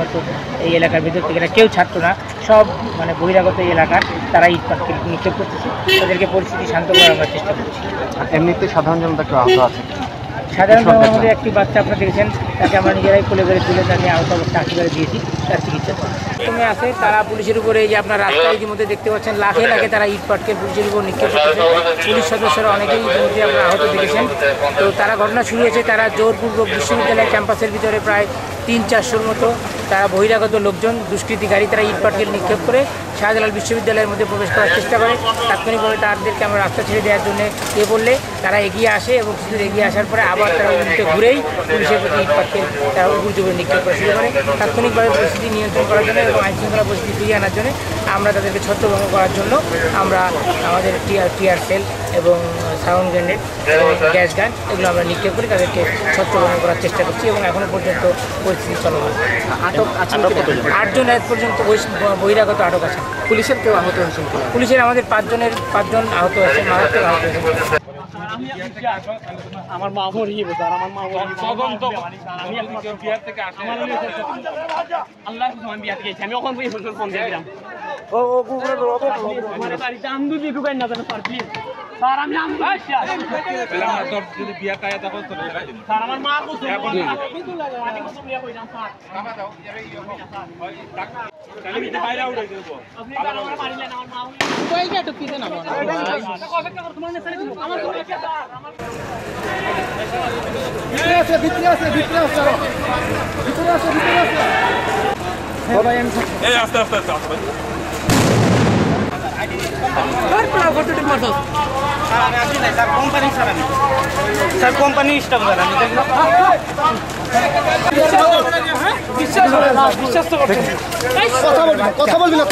আসুক এই এলাকার ভিতর থেকে কেউ ছাত্র না, সব মানে বহিরাগত এলাকার তারা ইট পাটকেল নিক্ষেপ করতেছে। তাদেরকে পরিস্থিতি শান্ত করার আমরা চেষ্টা করছি। এমনিতে সাধারণ জনতা কেউ আহত আছে? সাধারণ জনতার মধ্যে একটি বাচ্চা আপনারা দেখেছেন, তাকে আমরা নিজেরাই কোলে করে তুলে তাকে আহত অবস্থা হাসপাতালে দিয়েছি, তার চিকিৎসা প্রথমে আছে। তারা পুলিশের উপরে এই যে আপনার রাস্তায় ইতিমধ্যে দেখতে পাচ্ছেন লাখে লাখে তারা ইট পাটকেল পুলিশের উপর নিক্ষেপ করতেছে। পুলিশ সদস্যরা অনেকেই ইতিমধ্যে আপনারা আহত দেখেছেন। তো তারা ঘটনা শুরু হয়েছে, তারা জোরপূর্বক বিশ্ববিদ্যালয় ক্যাম্পাসের ভিতরে প্রায় 300-400-র মতো তারা বহিরাগত লোকজন দুষ্কৃতিকারী তারা ইট পাটকেল নিক্ষেপ করে শাহজালাল বিশ্ববিদ্যালয়ের মধ্যে প্রবেশ করার চেষ্টা করে। তাৎক্ষণিকভাবে তাদেরকে আমরা রাস্তা ছেড়ে দেওয়ার জন্য বললে তারা এগিয়ে আসে এবং কিছু এগিয়ে আসার পরে আবার তারা উল্টে ঘুরেই পুলিশের প্রতি ইট পাটকেল তারা উপযোগে নিক্ষেপ করা শুরু করে। তাৎক্ষণিকভাবে পরিস্থিতি নিয়ন্ত্রণ করার জন্য এবং আইনশৃঙ্খলা পরিস্থিতি ফিরিয়ে আনার জন্য আমরা তাদেরকে ছত্রভঙ্গ করার জন্য আমরা আমাদের টিয়ার সেল এবং সাউন্ড গ্রেনেড এবং গ্যাস গান এগুলো আমরা নিক্ষেপ করে তাদেরকে ছত্রভঙ্গ করার চেষ্টা করছি এবং এখনও পর্যন্ত পরিস্থিতি চলমান। আটক 8জন এক পর্যন্ত বহিরাগত আটক আছেন। পুলিশের কেউ আহত হয়েছেন? পুলিশের আমাদের 5জন আহত হয়েছে, মারাত্মক আহত হয়েছে। আমার মা মরিয়ে গেছে আর আমার মা আমি বিহার থেকে আসি, আল্লাহ আমি বিহার থেকে আমি ওখান থেকে ফোন দিয়ে দিলাম আমার বাড়িতে আমদু দিয়ে ঢুকাই না জানো স্যার প্লিজ স্যার আমি যদি বিয়া কায়া তখন তো স্যার আমার মা কোথায় এখন মাটি কত নিয়ে কইলাম স্যার বাবা দাও তাহলে এটা বাইরে উঠে দেব আপনি আমার মারিলেন আমার মা কইটা তো কিতে না কথা তোমার না ছেড়ে দিও আমার আমার ভিতরে আছে বাবা আমি এই আস্তে আস্তে স্যার কোম্পানি স্টাফ বিশ্বাস তো করছেন কথা বলবি না